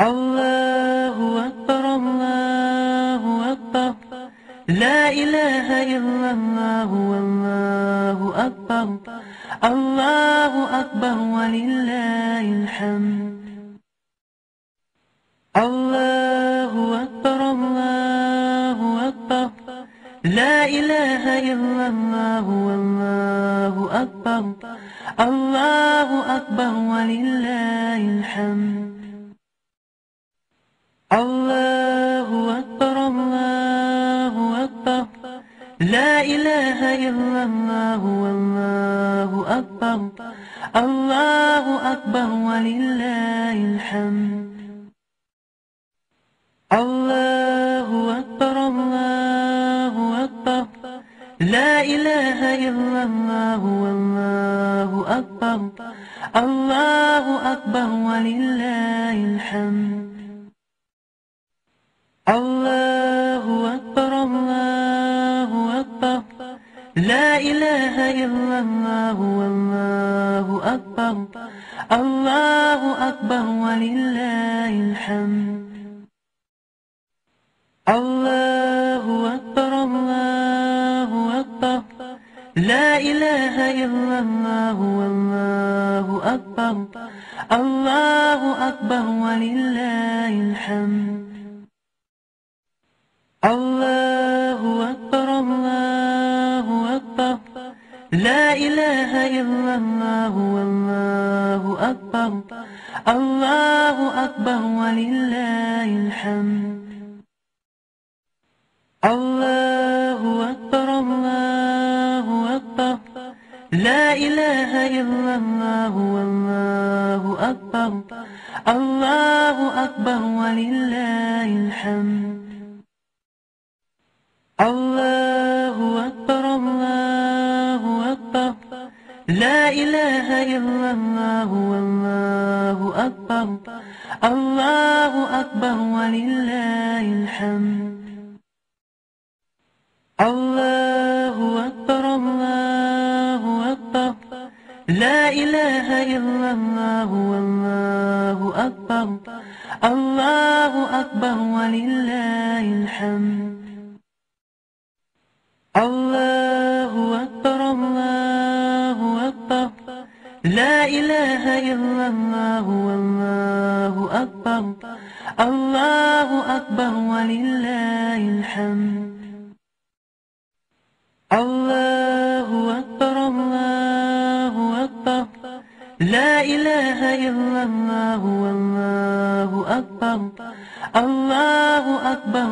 الله أكبر الله أكبر لا إله إلا الله والله أكبر الله أكبر ولله الحمد الله أكبر الله أكبر لا إله إلا الله والله أكبر الله أكبر ولله الحمد الله أكبر الله أكبر لا إله إلا الله والله أكبر الله أكبر ولله الحمد الله أكبر الله أكبر لا إله إلا الله والله أكبر الله أكبر ولله الحمد الله أكبر الله أكبر لا إله إلا الله والله أكبر الله أكبر ولله الحمد الله أكبر الله أكبر لا إله إلا الله والله أكبر الله أكبر ولله الحمد الله أكبر الله أكبر لا إله إلا الله والله أكبر الله أكبر ولله الحمد الله أكبر الله أكبر لا إله إلا الله والله أكبر الله أكبر ولله الحمد الله أكبر الله أكبر لا إله إلا الله والله أكبر الله أكبر ولله الحمد الله أكبر الله أكبر لا إله إلا الله والله أكبر الله أكبر ولله الحمد الله أكبر الله أكبر لا إله إلا الله والله أكبر الله أكبر ولله الحمد الله أكبر الله أكبر لا إله إلا الله والله أكبر الله أكبر